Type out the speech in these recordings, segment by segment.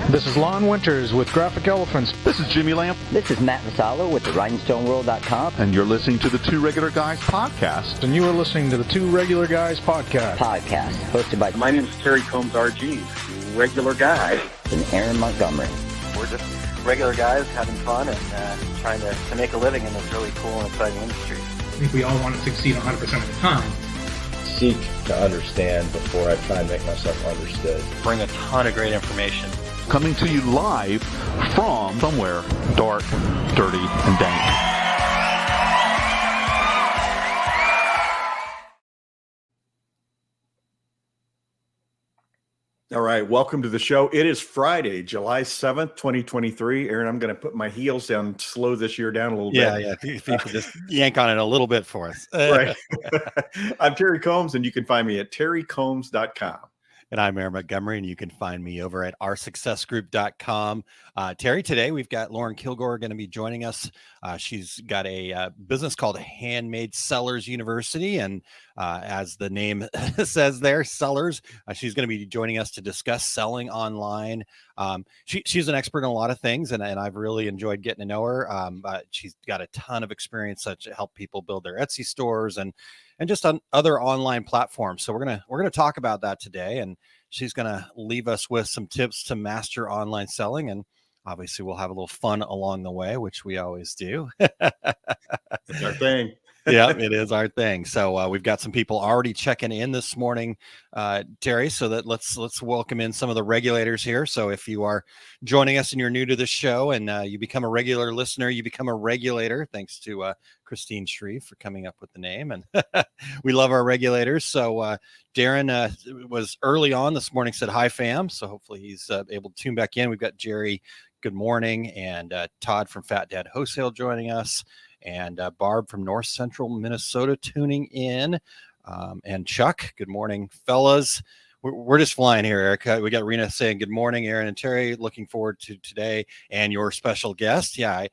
This is Lon Winters with Graphic Elephants. This is Jimmy Lamp. This is Matt Vassallo with the RhinstoneWorld.com. And you're listening to the Two Regular Guys podcast. And you are listening to the Two Regular Guys podcast. Hosted by... My name is Terry Combs, RG, regular guy. And Aaron Montgomery. We're just regular guys having fun and trying to make a living in this really cool and exciting industry. I think we all want to succeed 100% of the time. Seek to understand before I try and make myself understood. Bring a ton of great information. Coming to you live from somewhere dark, dirty, and dank. All right, welcome to the show. It is Friday, July 7th, 2023. Aaron, I'm going to put my heels down, slow this year down a little bit. Yeah. If you could just yank on it a little bit for us. Right. I'm Terry Combs, and you can find me at terrycombs.com. And I'm Aaron Montgomery, and you can find me over at oursuccessgroup.com. Terry, today we've got Lauren Kilgore going to be joining us. She's got a business called Handmade Sellers University. And as the name says there, sellers, she's going to be joining us to discuss selling online. She's an expert in a lot of things, and I've really enjoyed getting to know her. She's got a ton of experience to help people build their Etsy stores and just on other online platforms. So we're gonna talk about that today, and she's gonna leave us with some tips to master online selling, and obviously we'll have a little fun along the way, which we always do. It's our thing. Yeah, it is our thing. So we've got some people already checking in this morning, Terry. So that let's welcome in some of the regulators here. So if you are joining us and you're new to the show and you become a regular listener, you become a regulator. Thanks to Christine Shreve for coming up with the name, and we love our regulators. So Darren was early on this morning, said hi fam. So hopefully he's able to tune back in. We've got Jerry, good morning, and Todd from Fat Dad Wholesale joining us. And Barb from North Central Minnesota tuning in. And Chuck, good morning, fellas. We're just flying here, Erica. We got Rena saying good morning, Aaron and Terry. Looking forward to today and your special guest. Yeah,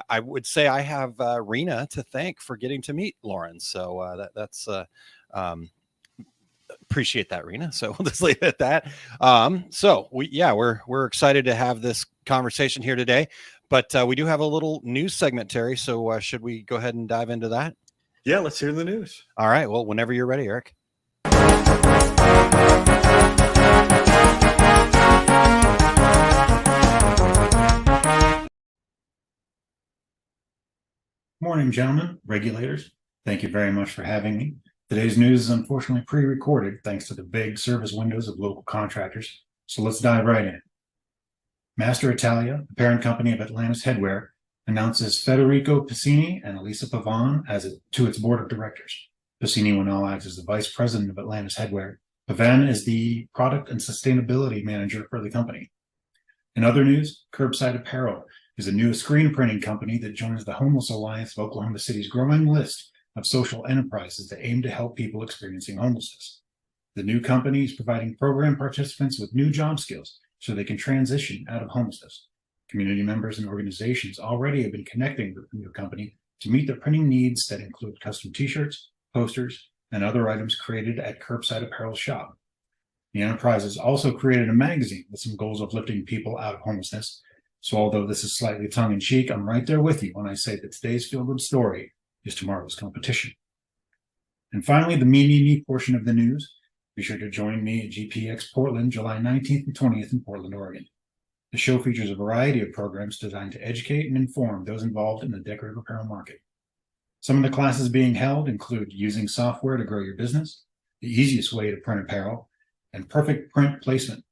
I would say I have Rena to thank for getting to meet Lauren. So that's appreciate that, Rena. So we'll just leave it at that. So we're excited to have this conversation here today. But we do have a little news segment, Terry. So should we go ahead and dive into that? Yeah, let's hear the news. All right. Well, whenever you're ready, Eric. Morning, gentlemen, regulators. Thank you very much for having me. Today's news is unfortunately pre-recorded thanks to the big service windows of local contractors. So let's dive right in. Master Italia, the parent company of Atlantis Headwear, announces Federico Piscini and Elisa Pavan to its board of directors. Piscini will now act as the vice president of Atlantis Headwear. Pavan is the product and sustainability manager for the company. In other news, Curbside Apparel is a new screen printing company that joins the Homeless Alliance of Oklahoma City's growing list of social enterprises that aim to help people experiencing homelessness. The new company is providing program participants with new job skills so they can transition out of homelessness. Community members and organizations already have been connecting with the new company to meet their printing needs that include custom t-shirts, posters, and other items created at Curbside Apparel's shop. The enterprise has also created a magazine with some goals of lifting people out of homelessness. So although this is slightly tongue-in-cheek, I'm right there with you when I say that today's feel-good story is tomorrow's competition. And finally, the me portion of the news. Be sure to join me at GPX Portland, July 19th and 20th in Portland, Oregon. The show features a variety of programs designed to educate and inform those involved in the decorative apparel market. Some of the classes being held include using software to grow your business, the easiest way to print apparel, and perfect print placement.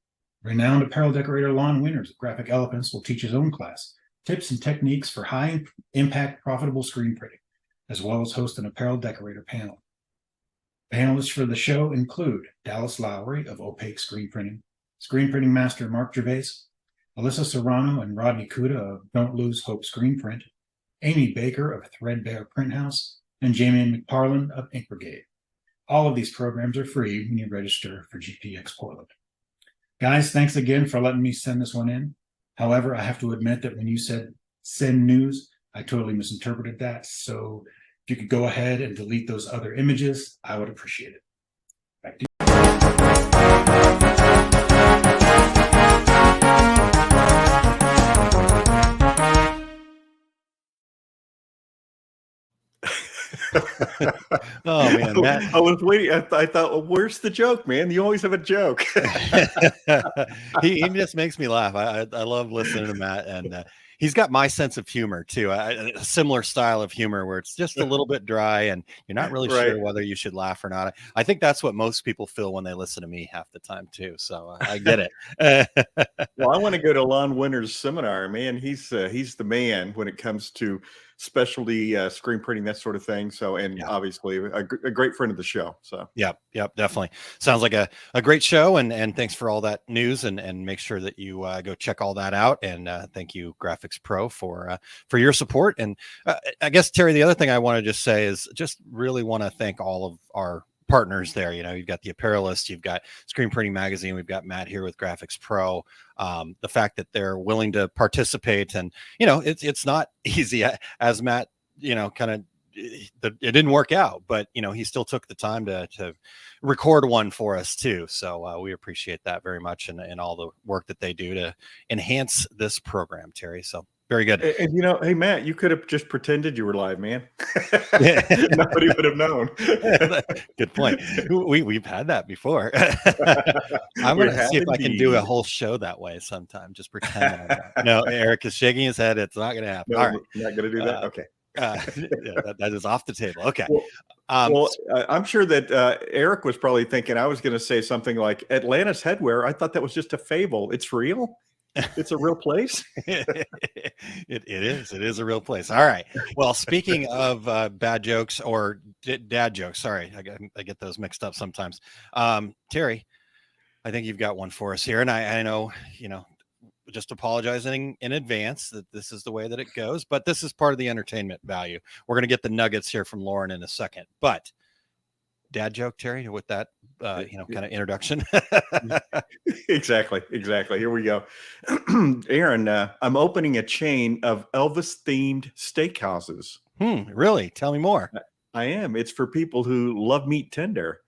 Renowned apparel decorator Lon Winters of Graphic Elephants will teach his own class, tips and techniques for high-impact, profitable screen printing, as well as host an apparel decorator panel. Panelists for the show include Dallas Lowry of Opaque Screen Printing master Mark Gervais, Alyssa Serrano and Rodney Kuda of Don't Lose Hope Screen Print, Amy Baker of Threadbare Print House, and Jamie McParland of Ink Brigade. All of these programs are free when you register for GPX Portland. Guys, thanks again for letting me send this one in. However, I have to admit that when you said send news, I totally misinterpreted that. So if you could go ahead and delete those other images, I would appreciate it. Back to you. Oh man, Matt. I was waiting. I thought, well, where's the joke, man? You always have a joke. he just makes me laugh. I love listening to Matt, and he's got my sense of humor too. A similar style of humor where it's just a little bit dry, and you're not really sure whether you should laugh or not. I think that's what most people feel when they listen to me half the time too. So I get it. Well, I want to go to Lon Winter's seminar, man. He's the man when it comes to specialty screen printing, that sort of thing. So, and obviously a great friend of the show. So yep, definitely sounds like a great show. And thanks for all that news, and make sure that you go check all that out. And thank you, Graphics Pro, for your support. And I guess, Terry, the other thing I want to just say is just really want to thank all of our partners there. You know, you've got the Apparelist, you've got Screen Printing Magazine, we've got Matt here with Graphics Pro. The fact that they're willing to participate, and you know, it's not easy, as Matt, you know, kind of it didn't work out, but you know, he still took the time to record one for us too. So we appreciate that very much, and all the work that they do to enhance this program, Terry. So very good. And you know, hey Matt, you could have just pretended you were live, man. Nobody would have known. Good point. We've had that before. I'm going to see if I can do a whole show that way sometime. Just pretend. No, Eric is shaking his head. It's not going to happen. No, all right, not going to do that. Okay. That is off the table. Okay. Well, I'm sure that Eric was probably thinking I was going to say something like Atlantis Headwear. I thought that was just a fable. It's real. It's a real place. It is a real place. All right. Well, speaking of bad jokes or dad jokes, sorry, I get those mixed up sometimes. Terry, I think you've got one for us here, and I know, you know, just apologizing in advance that this is the way that it goes, but this is part of the entertainment value. We're going to get the nuggets here from Lauren in a second, but dad joke, Terry, with that you know, kind of introduction. Exactly. Here we go. Aaron, I'm opening a chain of Elvis themed steakhouses. Really? Tell me more. I am. It's for people who love meat tender.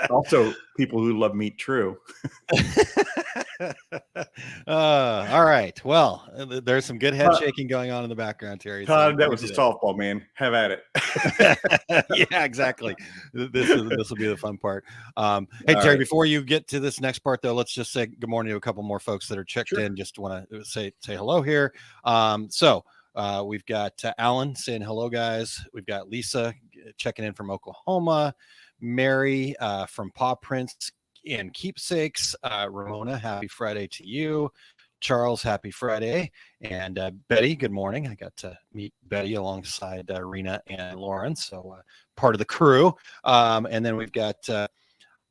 Also people who love meat true. All right. Well, there's some good head shaking going on in the background, Terry. Todd, that was a softball, man. Have at it. Yeah, exactly. This will be the fun part. Hey, Terry, before you get to this next part, though, let's just say good morning to a couple more folks that are checked in. Just want to say hello here. So we've got Alan saying hello, guys. We've got Lisa checking in from Oklahoma. Mary from Paw Prints and Keepsakes. Ramona, happy Friday to you. Charles, happy Friday. And Betty, good morning. I got to meet Betty alongside Rena and Lauren, so part of the crew. And then we've got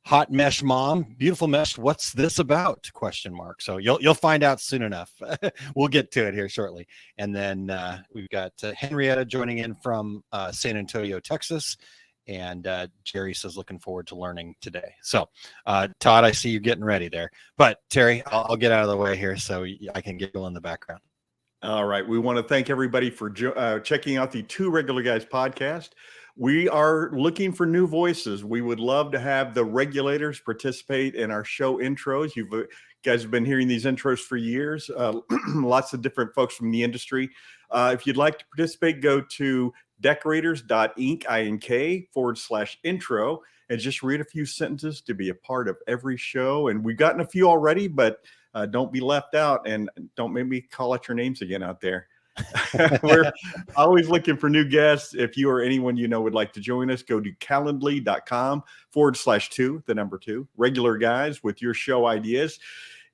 Hot Mesh Mom, beautiful mesh. What's this about? ? So you'll find out soon enough. We'll get to it here shortly. And then we've got Henrietta joining in from San Antonio, Texas. And Jerry says, looking forward to learning today. So, Todd, I see you getting ready there. But, Terry, I'll get out of the way here so I can giggle in the background. All right. We want to thank everybody for checking out the Two Regular Guys podcast. We are looking for new voices. We would love to have the regulators participate in our show intros. You guys have been hearing these intros for years. Lots of different folks from the industry. If you'd like to participate, go to decorators.ink./intro and just read a few sentences to be a part of every show. And we've gotten a few already, but don't be left out, and don't make me call out your names again out there. We're always looking for new guests. If you or anyone you know would like to join us, go to calendly.com/2 regular guys with your show ideas.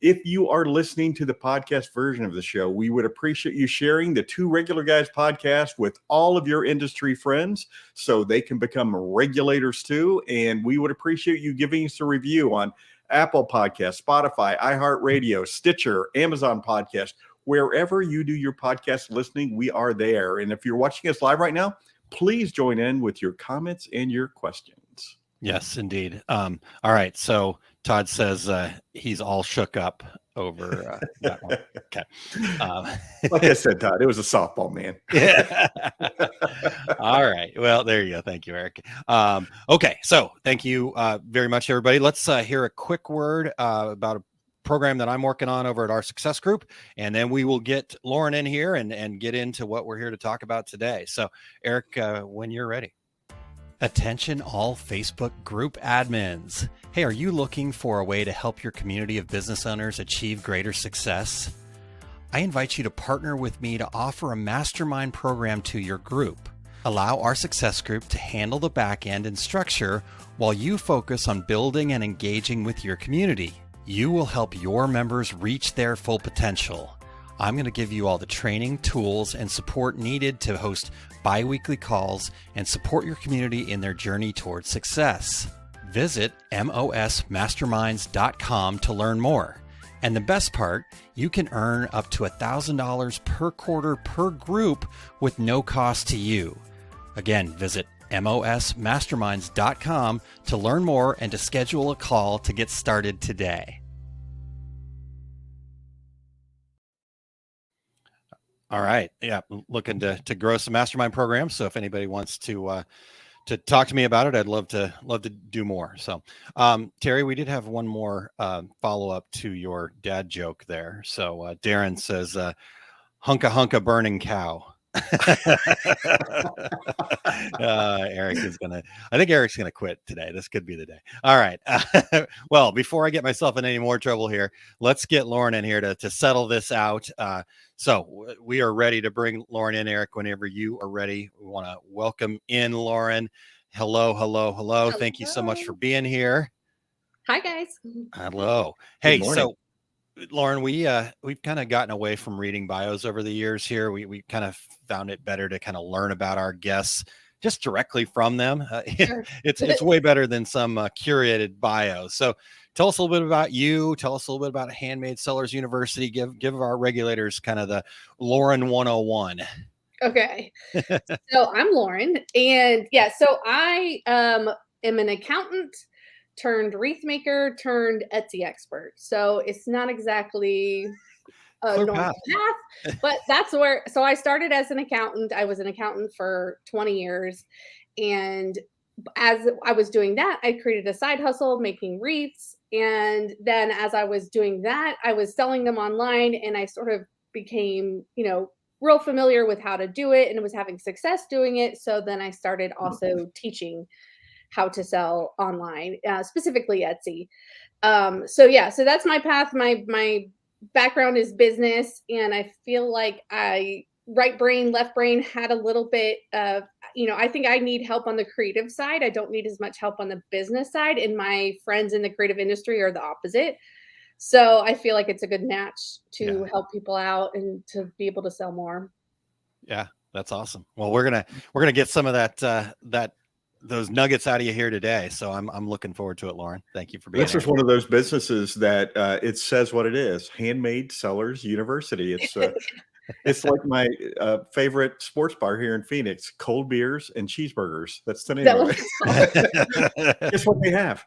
If you are listening to the podcast version of the show, we would appreciate you sharing the Two Regular Guys podcast with all of your industry friends so they can become regulators too. And we would appreciate you giving us a review on Apple Podcasts, Spotify, iHeartRadio, Stitcher, Amazon Podcast, wherever you do your podcast listening, we are there. And if you're watching us live right now, please join in with your comments and your questions. Yes, indeed. All right. So Todd says he's all shook up over that one. Okay. Like I said, Todd, it was a softball, man. Yeah. All right. Well, there you go. Thank you, Eric. Okay. So thank you very much, everybody. Let's hear a quick word about program that I'm working on over at our Success Group. And then we will get Lauren in here and get into what we're here to talk about today. So Eric, when you're ready. Attention all Facebook group admins. Hey, are you looking for a way to help your community of business owners achieve greater success? I invite you to partner with me to offer a mastermind program to your group. Allow our Success Group to handle the back end and structure while you focus on building and engaging with your community. You will help your members reach their full potential. I'm going to give you all the training, tools, and support needed to host bi-weekly calls and support your community in their journey towards success. Visit mosmasterminds.com to learn more. And the best part, you can earn up to $1,000 per quarter per group with no cost to you. Again, visit mosmasterminds.com to learn more and to schedule a call to get started today. All right. Yeah. Looking to grow some mastermind programs. So if anybody wants to talk to me about it, I'd love to do more. So, Terry, we did have one more follow up to your dad joke there. So Darren says, hunka hunka burning cow. I think Eric's gonna quit today. This could be the day. All right. Well, before I get myself in any more trouble here, let's get Lauren in here to settle this out. So we are ready to bring Lauren in. Eric, whenever you are ready, we want to welcome in Lauren. Hello. Thank you so much for being here. Hi guys. Hello. Hey, so Lauren, we've kind of gotten away from reading bios over the years here. We kind of found it better to kind of learn about our guests just directly from them. Sure. It's way better than some curated bios. So tell us a little bit about you. Tell us a little bit about Handmade Sellers University. Give our regulators kind of the Lauren 101. Okay. So I'm Lauren, and yeah, so I am an accountant turned wreath maker turned Etsy expert. So it's not exactly a normal path, but that's where, so I started as an accountant. I was an accountant for 20 years. And as I was doing that, I created a side hustle making wreaths. And then as I was doing that, I was selling them online, and I sort of became, real familiar with how to do it and was having success doing it. So then I started also teaching how to sell online, specifically Etsy. So that's my path. My background is business, and I feel like right brain, left brain had a little bit of, I think I need help on the creative side. I don't need as much help on the business side, and my friends in the creative industry are the opposite. So I feel like it's a good match to help people out and to be able to sell more. Yeah, that's awesome. Well, we're gonna get some of those nuggets out of you here today. So I'm looking forward to it, Lauren. Thank you for being here. This is one of those businesses that it says what it is. Handmade Sellers University. It's like my favorite sports bar here in Phoenix, cold beers and cheeseburgers. That's the name of it. Guess what they have.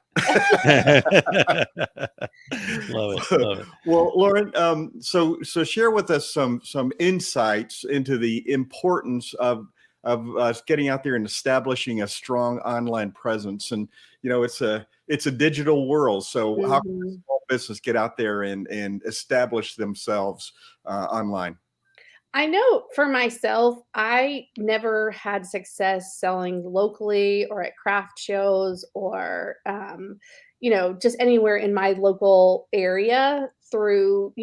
Love it. Well, Lauren, so share with us some insights into the importance of us getting out there and establishing a strong online presence. And, it's a digital world. So how can a small business get out there and establish themselves online? I know for myself, I never had success selling locally or at craft shows or, just anywhere in my local area through,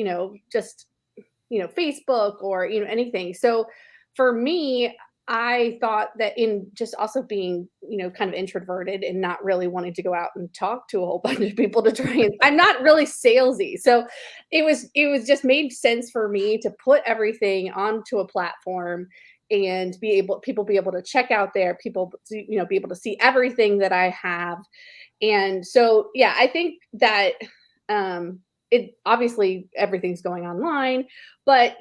Facebook or, anything. So for me, I thought that in just also being, kind of introverted and not really wanting to go out and talk to a whole bunch of people to try and, I'm not really salesy. So it was just made sense for me to put everything onto a platform and people be able to check out there, people, be able to see everything that I have. And so, I think that, it obviously everything's going online, but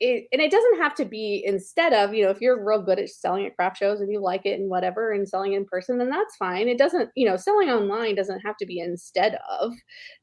and it doesn't have to be instead of, if you're real good at selling at craft shows and you like it and whatever and selling in person, then that's fine. It doesn't, selling online doesn't have to be instead of.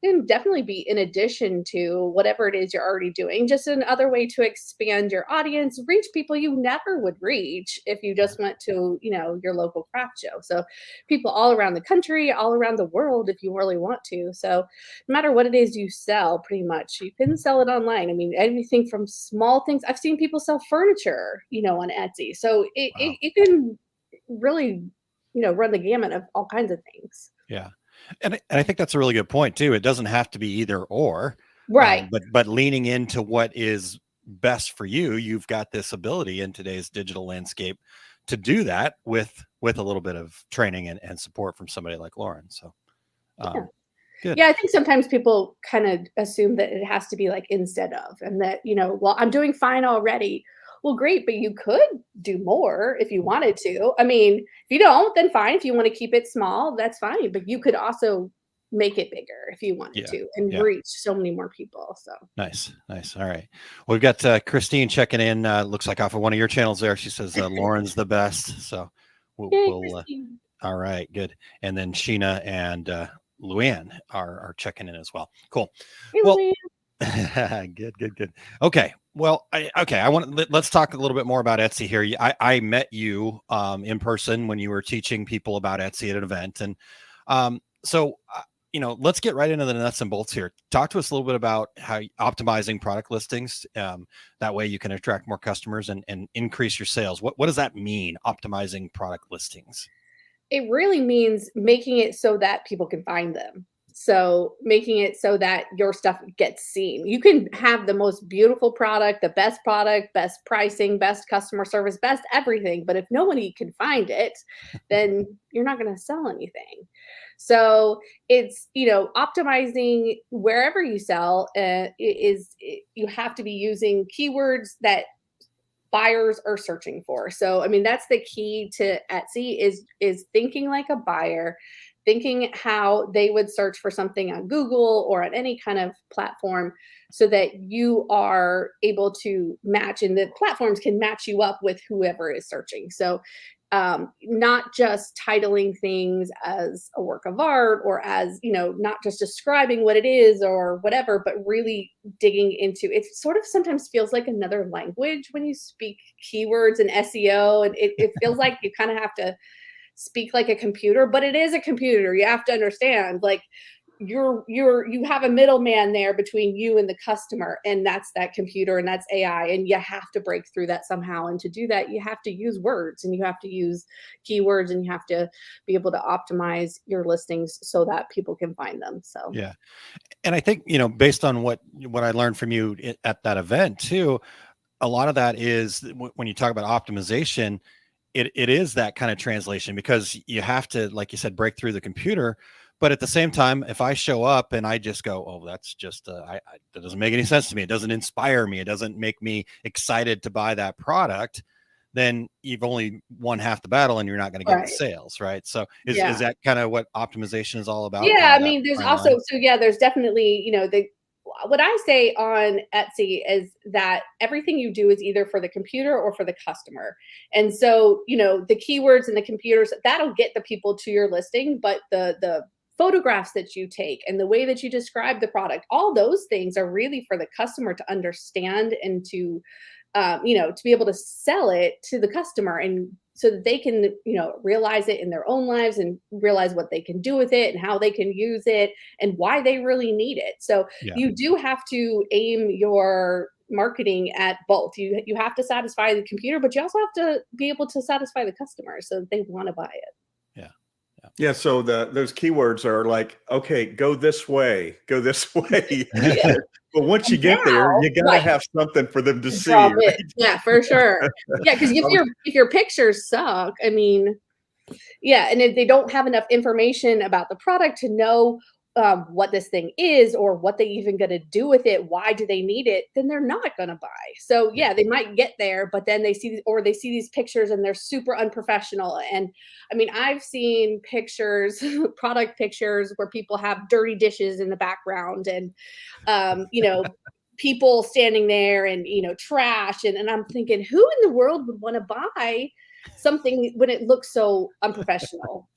It can definitely be in addition to whatever it is you're already doing, just another way to expand your audience, reach people you never would reach if you just went to, your local craft show. So people all around the country, all around the world, if you really want to. So no matter what it is you sell, pretty much, you can sell it online. I mean, everything from small things. I've seen people sell furniture, on Etsy. So it can really, run the gamut of all kinds of things. Yeah. And I think that's a really good point too. It doesn't have to be either or, right? But leaning into what is best for you, you've got this ability in today's digital landscape to do that with a little bit of training and support from somebody like Lauren. So, good. Yeah, I think sometimes people kind of assume that it has to be like instead of, and that, well, I'm doing fine already. Well, great, but you could do more if you wanted to. I mean, if you don't, then fine. If you want to keep it small, that's fine. But you could also make it bigger if you wanted to and reach so many more people. So nice. All right. Well, we've got Christine checking in. Looks like off of one of your channels there. She says Lauren's the best. So we'll all right, good. And then Sheena and Luann are checking in as well. Cool. Hey, well, good. Okay. Well, let's talk a little bit more about Etsy here. I met you in person when you were teaching people about Etsy at an event. And let's get right into the nuts and bolts here. Talk to us a little bit about how optimizing product listings. That way you can attract more customers and increase your sales. What does that mean, optimizing product listings? It really means making it so that people can find them. So making it so that your stuff gets seen. You can have the most beautiful product, best pricing, best customer service, best everything. But if nobody can find it, then you're not going to sell anything. So it's, optimizing wherever you sell you have to be using keywords that buyers are searching for. So, I mean, that's the key to Etsy is thinking like a buyer, thinking how they would search for something on Google or on any kind of platform so that you are able to match and the platforms can match you up with whoever is searching. So not just titling things as a work of art or as, not just describing what it is or whatever, but really digging into it. Sort of sometimes feels like another language when you speak keywords and SEO, and it feels like you kind of have to speak like a computer, but it is a computer. You have to understand, like, you have a middleman there between you and the customer, and that's that computer and that's AI, and you have to break through that somehow. And to do that, you have to use words and you have to use keywords and you have to be able to optimize your listings so that people can find them. So yeah, and I think based on what I learned from you at that event too, a lot of that is when you talk about optimization, it is that kind of translation, because you have to, like you said, break through the computer. But at the same time, if I show up and I just go, oh, that's just, that doesn't make any sense to me. It doesn't inspire me. It doesn't make me excited to buy that product. Then you've only won half the battle and you're not going to get the sales, right? So is that kind of what optimization is all about? Yeah, I mean, there's also, there's definitely, what I say on Etsy is that everything you do is either for the computer or for the customer. And so, the keywords and the computers, that'll get the people to your listing, but the photographs that you take and the way that you describe the product, all those things are really for the customer to understand and to be able to sell it to the customer, and so that they can, realize it in their own lives and realize what they can do with it and how they can use it and why they really need it. So you do have to aim your marketing at both. You have to satisfy the computer, but you also have to be able to satisfy the customer so that they want to buy it. Yeah. So those keywords are like, okay, go this way. But once you get there, you gotta have something for them to see. Right? Yeah, for sure. Yeah, because if your pictures suck, I mean, and if they don't have enough information about the product to know what this thing is or what they even going to do with it, why do they need it, then they're not going to buy. So they might get there, but then they see these pictures and they're super unprofessional. And I mean, I've seen pictures, product pictures, where people have dirty dishes in the background and people standing there and, trash. And I'm thinking, who in the world would want to buy something when it looks so unprofessional?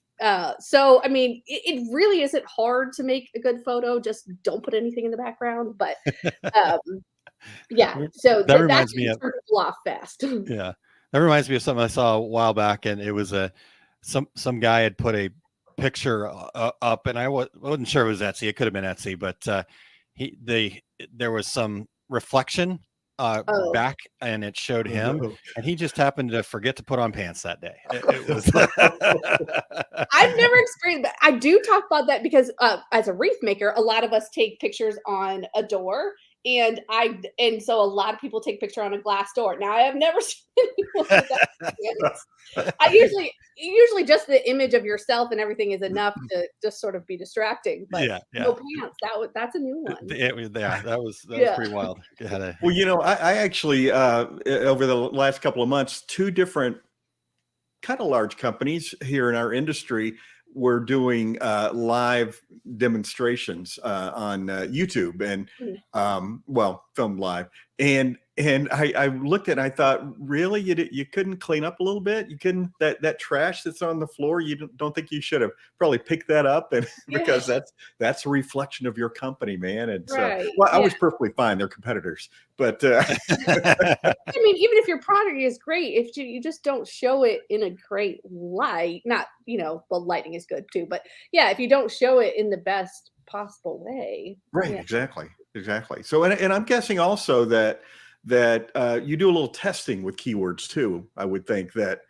So, I mean, it really isn't hard to make a good photo. Just don't put anything in the background. But yeah, so that reminds me of people off fast. Yeah, that reminds me of something I saw a while back, and it was some guy had put a picture up, and I wasn't sure it was Etsy. It could have been Etsy, but there was some reflection back, and it showed him, and he just happened to forget to put on pants that day. It was I've never experienced that. I do talk about that because as a wreath maker, a lot of us take pictures on a door, and so a lot of people take picture on a glass door. Now I have never seen anyone do that. I usually just the image of yourself and everything is enough to just sort of be distracting. But no pants. That's a new one. That was pretty wild. Well, I actually over the last couple of months, 2 different kind of large companies here in our industry were doing live demonstrations on YouTube and filmed live. And I looked at it and I thought, really, you couldn't clean up a little bit? You couldn't, that trash that's on the floor, you don't think you should have probably picked that up? And because that's a reflection of your company, man. And I was perfectly fine. They're competitors. But I mean, even if your product is great, if you just don't show it in a great light, not, the lighting is good too, but if you don't show it in the best possible way. Right. Exactly. So, and I'm guessing also that you do a little testing with keywords too. I would think that,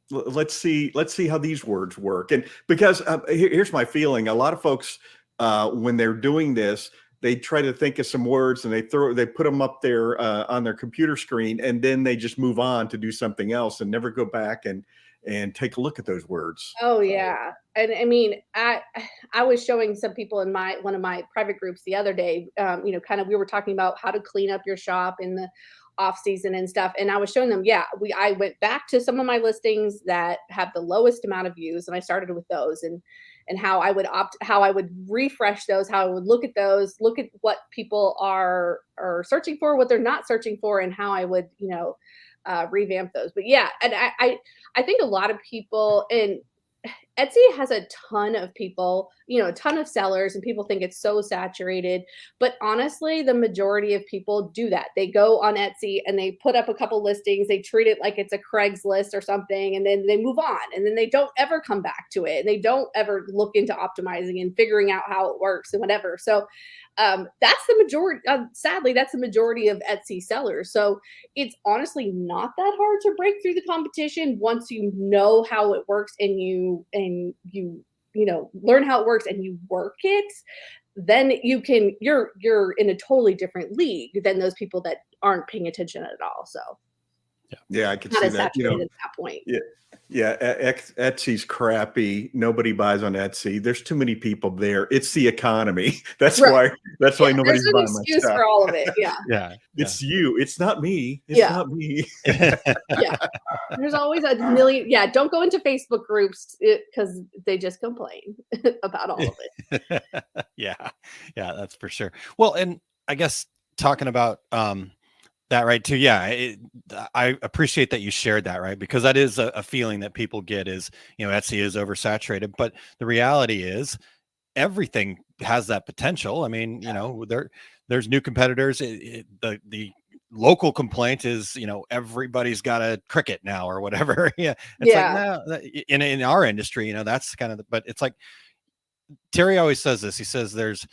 let's see how these words work. And because here's my feeling, a lot of folks, when they're doing this, they try to think of some words and they put them up there on their computer screen, and then they just move on to do something else and never go back and take a look at those words. Oh yeah. And I mean, I was showing some people in one of my private groups the other day, we were talking about how to clean up your shop in the off season and stuff. And I was showing them, I went back to some of my listings that have the lowest amount of views, and I started with those and how I would refresh those, how I would look at those, look at what people are searching for, what they're not searching for, and how I would, revamp those. But and I think a lot of people, and Etsy has a ton of people, a ton of sellers, and people think it's so saturated. But honestly, the majority of people do that. They go on Etsy and they put up a couple listings. They treat it like it's a Craigslist or something, and then they move on. And then they don't ever come back to it. And they don't ever look into optimizing and figuring out how it works and whatever. So that's the majority. Sadly, that's the majority of Etsy sellers. So it's honestly not that hard to break through the competition once you know how it works and you learn how it works and you work it. Then you're in a totally different league than those people that aren't paying attention at all. So I can see that. At that point. Etsy's crappy. Nobody buys on Etsy. There's too many people there. It's the economy. That's why nobody's buying my stuff. There's an excuse for all of it. It's you. It's not me. It's not me. There's always a million. Don't go into Facebook groups because they just complain about all of it. That's for sure. Well, and I guess talking about that right too. I appreciate that you shared that, right? Because that is a feeling that people get is, Etsy is oversaturated, but the reality is everything has that potential. I mean, there's new competitors. The local complaint is, everybody's got a Cricut now or whatever. Like, no, in our industry, that's kind of, but it's like, Terry always says this, he says there's,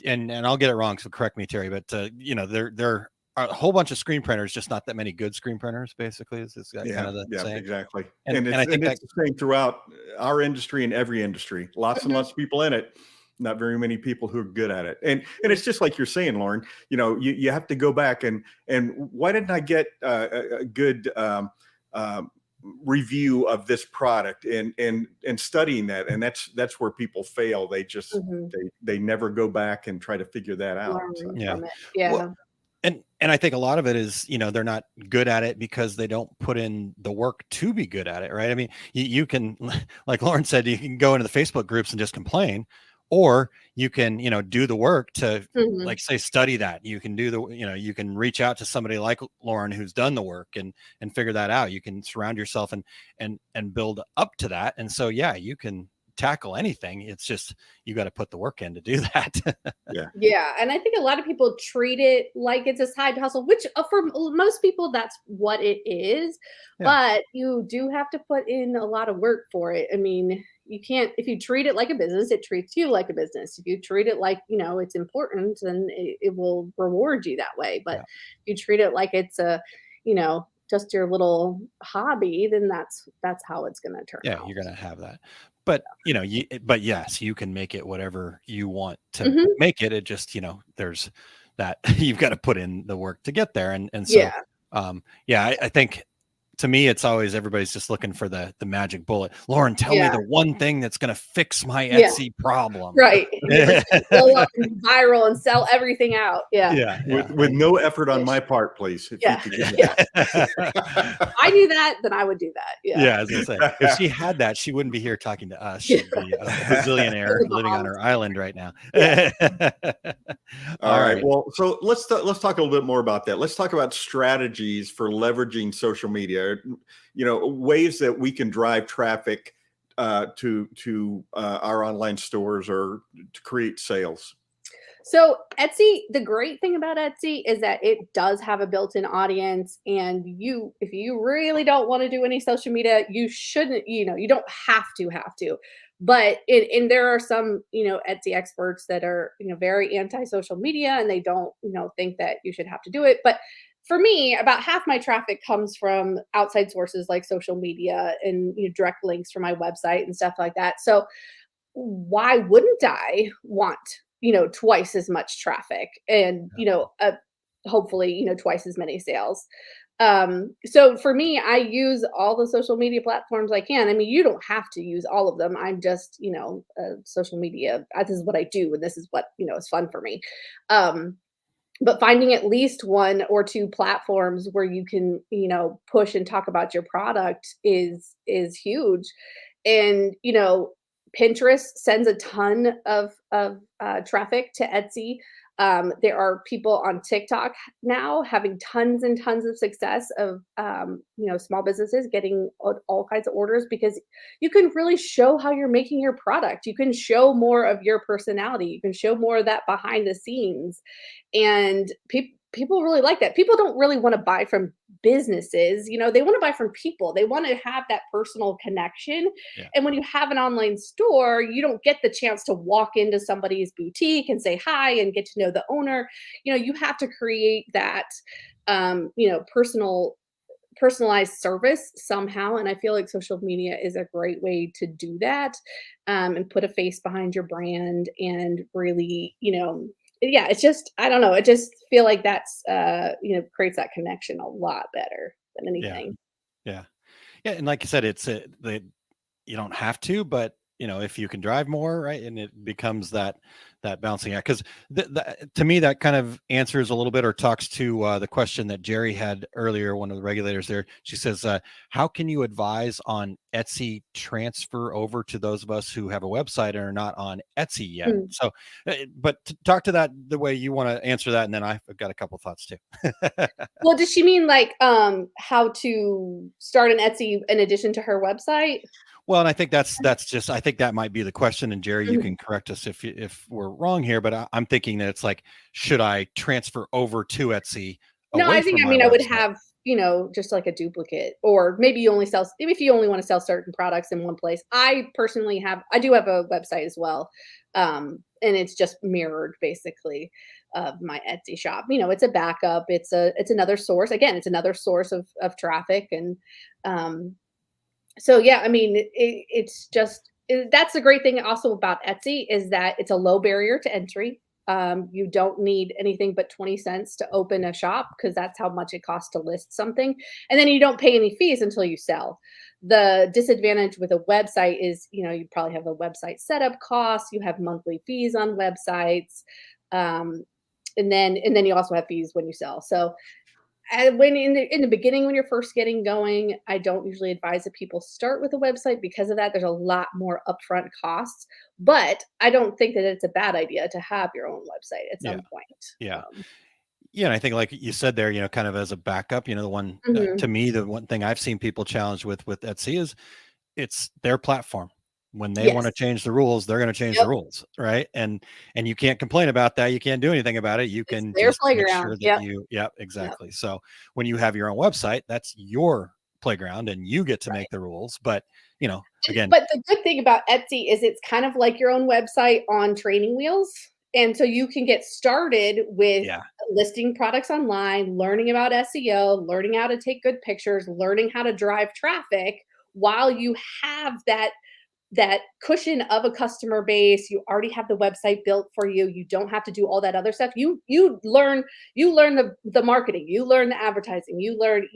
and I'll get it wrong, so correct me, Terry, but there are a whole bunch of screen printers, just not that many good screen printers, basically. Is this kind of the saying? Exactly. And I think it's the same throughout our industry and every industry. Lots and lots of people in it, not very many people who are good at it. And it's just like you're saying, Lauren, you have to go back and why didn't I get a good review of this product and studying that? And that's where people fail. They just they never go back and try to figure that out. Well, and I think a lot of it is, they're not good at it because they don't put in the work to be good at it, right? I mean, you can, like Lauren said, you can go into the Facebook groups and just complain. or you can, do the work to, Mhm. like, say, study that. You can do you can reach out to somebody like Lauren who's done the work and figure that out. You can surround yourself and build up to that. And so, yeah, you can tackle anything. It's just, you got to put the work in to do that. Yeah, and I think a lot of people treat it like it's a side hustle, which for most people that's what it is. Yeah. But you do have to put in a lot of work for it. I mean, you can't, if you treat it like a business, it treats you like a business. If you treat it like, it's important, then it will reward you that way. But Yeah. if you treat it like it's just your little hobby, then that's how it's going to turn Yeah, out. you're going to have that. But, but yes, you can make it whatever you want to Mhm. make it. It just, there's that you've got to put in the work to get there. And so, I think, to me, it's always, everybody's just looking for the magic bullet. Lauren, tell me the one thing that's going to fix my Etsy problem. Right. Blow up and viral and sell everything out. Yeah. With no effort on my part, please. If Yeah. you could give me If I knew that, then I would do that. Yeah. Yeah, I was gonna say, if she had that, she wouldn't be here talking to us. She'd be a bazillionaire living on her island right now. All right. Well, so let's talk a little bit more about that. Let's talk about strategies for leveraging social media. Ways that we can drive traffic to our online stores or to create sales. So Etsy, the great thing about Etsy is that it does have a built-in audience, and if you really don't want to do any social media, you shouldn't, you don't have to. But and there are some, Etsy experts that are, very anti-social media, and they don't, think that you should have to do it. But for me, about half my traffic comes from outside sources like social media and direct links from my website and stuff like that. So why wouldn't I want, twice as much traffic and, hopefully, twice as many sales? So for me, I use all the social media platforms I can. I mean, you don't have to use all of them. I'm just, social media. This is what I do, and this is what, is fun for me. But finding at least one or two platforms where you can, push and talk about your product is huge. And, Pinterest sends a ton of traffic to Etsy. There are people on TikTok now having tons and tons of success of, small businesses getting all kinds of orders because you can really show how you're making your product. You can show more of your personality. You can show more of that behind the scenes. And people really like that. People don't really want to buy from businesses. They want to buy from people. They want to have that personal connection. Yeah. And when you have an online store, you don't get the chance to walk into somebody's boutique and say hi and get to know the owner. You have to create that, personalized service somehow. And I feel like social media is a great way to do that, and put a face behind your brand and really, it's just, I don't know. I just feel like that's, creates that connection a lot better than anything. Yeah. And like you said, it's you don't have to, but if you can drive more, right. And it becomes that balancing act. Cause to me, that kind of answers a little bit, or talks to the question that Jerry had earlier, one of the regulators there. She says, how can you advise on Etsy transfer over to those of us who have a website and are not on Etsy yet? So, but talk to that the way you want to answer that. And then I've got a couple thoughts too. Well, does she mean like how to start an Etsy in addition to her website? Well, and I think that's just, I think that might be the question. And Jerry, you can correct us if we're wrong here, but I'm thinking that it's like, should I transfer over to Etsy? No, I think, I would have, just like a duplicate, or maybe if you only want to sell certain products in one place. I personally I do have a website as well. And it's just mirrored basically of my Etsy shop. It's a backup. It's another source. Again, it's another source of traffic. And, so yeah, I mean, it's just, that's the great thing also about Etsy is that it's a low barrier to entry. You don't need anything but 20 cents to open a shop, because that's how much it costs to list something. And then you don't pay any fees until you sell. The disadvantage with a website is, you probably have a website setup cost. You have monthly fees on websites. And then you also have fees when you sell. So when in the beginning, when you're first getting going, I don't usually advise that people start with a website because of that. There's a lot more upfront costs, but I don't think that it's a bad idea to have your own website at some point. Yeah. Yeah, and I think, like you said there, kind of as a backup, the one to me, the one thing I've seen people challenged with Etsy is it's their platform. When they want to change the rules, they're going to change the rules, right? And you can't complain about that. You can't do anything about it. You can their just make playground. sure that exactly. So when you have your own website, that's your playground, and you get to make the rules. But again, but the good thing about Etsy is it's kind of like your own website on training wheels. And so you can get started with listing products online, learning about SEO, learning how to take good pictures, learning how to drive traffic while you have that cushion of a customer base. You already have the website built for you. You don't have to do all that other stuff. You learn the marketing, you learn the advertising, you learn,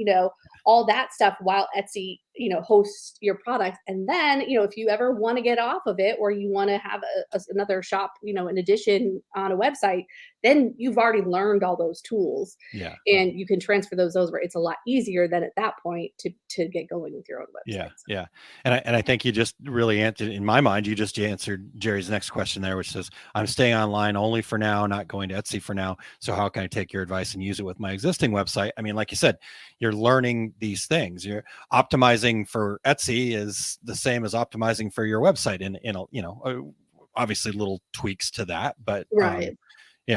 all that stuff while Etsy, hosts your products. And then, if you ever want to get off of it, or you want to have another shop, in addition on a website, then you've already learned all those tools. Yeah. And you can transfer those over. It's a lot easier than at that point to get going with your own website. Yeah. Yeah. And I think you just really answered, in my mind, you just answered Jerry's next question there, which says, I'm staying online only for now, not going to Etsy for now. So how can I take your advice and use it with my existing website? I mean, like you said, you're learning these things. You're optimizing for Etsy is the same as optimizing for your website, and obviously little tweaks to that, but right.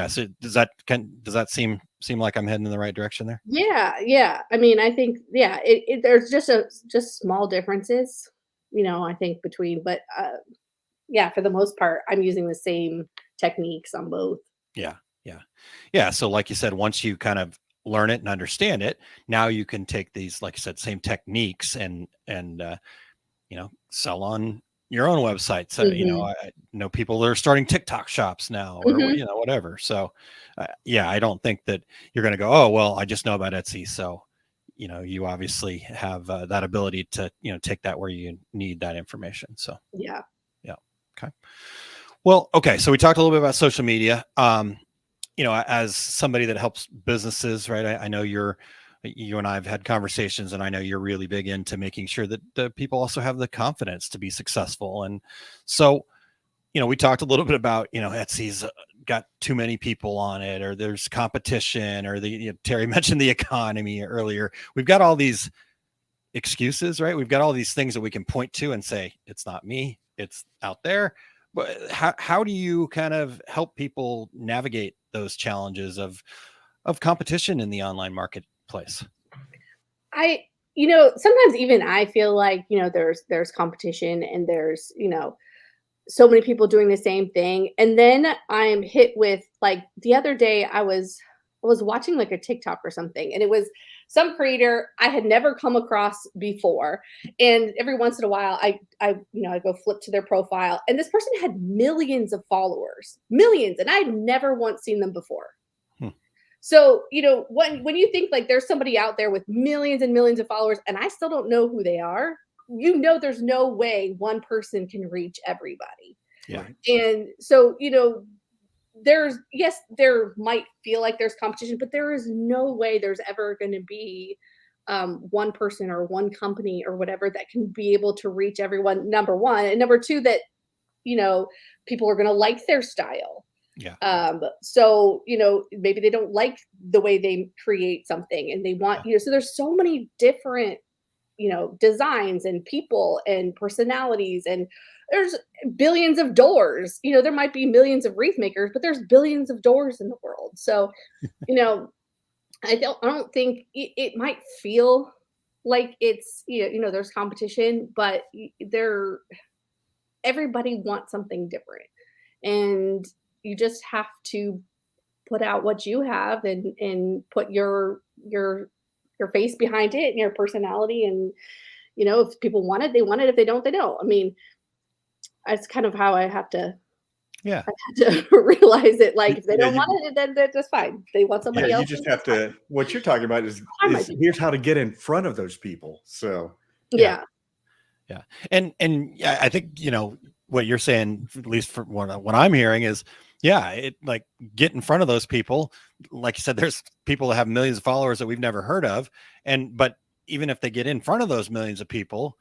So does that seem like I'm heading in the right direction there? Yeah. I mean, I think there's just small differences, I think between, but for the most part, I'm using the same techniques on both. Yeah. So like you said, once you kind of learn it and understand it, now you can take these, like I said, same techniques and sell on your own website. So, I know people that are starting TikTok shops now, or whatever. So I don't think that you're going to go, oh, well, I just know about Etsy. So, you obviously have that ability to, take that where you need that information. So, yeah. Okay. Well, okay. So we talked a little bit about social media. As somebody that helps businesses, right? I know you and I have had conversations, and I know you're really big into making sure that the people also have the confidence to be successful. And so, we talked a little bit about, Etsy's got too many people on it, or there's competition, or Terry mentioned the economy earlier. We've got all these excuses, right? We've got all these things that we can point to and say, it's not me, it's out there. But how do you kind of help people navigate those challenges of competition in the online marketplace? Sometimes even I feel like, there's competition, and there's, so many people doing the same thing. And then I'm hit with, like, the other day I was watching like a TikTok or something, and it was some creator I had never come across before. And every once in a while I go flip to their profile, and this person had millions of followers, and I'd never once seen them before. So, when you think like there's somebody out there with millions and millions of followers, and I still don't know who they are, there's no way one person can reach everybody. Yeah. And so, there might feel like there's competition, but there is no way there's ever going to be one person or one company or whatever that can be able to reach everyone, number one. And number two, that, people are going to like their style. Yeah. So, maybe they don't like the way they create something, and they want, so there's so many different, designs and people and personalities, and there's billions of doors. There might be millions of wreath makers, but there's billions of doors in the world. So, I don't think it might feel like it's, there's competition, but everybody wants something different, and you just have to put out what you have and put your face behind it and your personality. And, if people want it, they want it. If they don't, they don't. I mean, that's kind of how I have to, I have to realize it. Like, if they don't want it, then that's fine. They want somebody else. You just have to, what you're talking about is here's how to get in front of those people. So, yeah. And I think, what you're saying, at least for what I'm hearing, is yeah, it like get in front of those people. Like you said, there's people that have millions of followers that we've never heard of, but even if they get in front of those millions of people,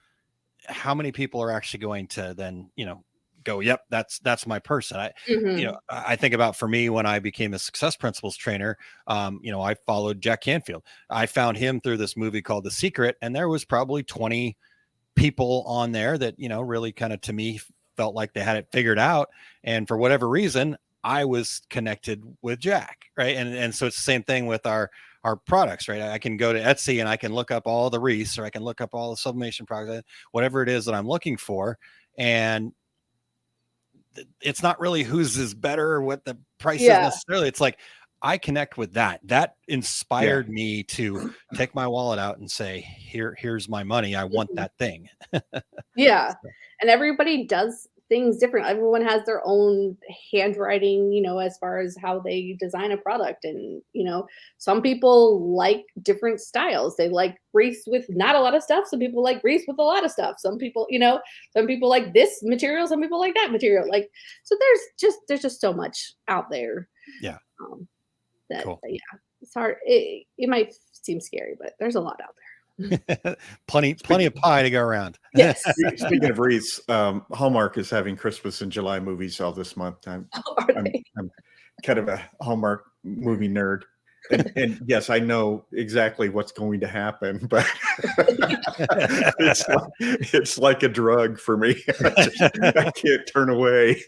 how many people are actually going to then, go, yep, that's my person. I think about, for me, when I became a Success Principles trainer, I followed Jack Canfield. I found him through this movie called The Secret, and there was probably 20 people on there that, really kind of, to me, felt like they had it figured out. And for whatever reason, I was connected with Jack. Right. And so it's the same thing with our products, right? I can go to Etsy and I can look up all the wreaths, or I can look up all the sublimation products, whatever it is that I'm looking for. And it's not really whose is better or what the price is necessarily. It's like, I connect with that. That inspired me to take my wallet out and say, here's my money. I want that thing. Yeah. And everybody does things different. Everyone has their own handwriting, as far as how they design a product. And, some people like different styles. They like wreaths with not a lot of stuff. Some people like wreaths with a lot of stuff. Some people, some people like this material. Some people like that material. Like, so there's just so much out there. Yeah. Cool. It's hard. It might seem scary, but there's a lot out there. plenty of pie to go around. Yes. Speaking of wreaths, Hallmark is having Christmas and July movies all this month. I'm kind of a Hallmark movie nerd. And yes, I know exactly what's going to happen, but it's like a drug for me. I can't turn away.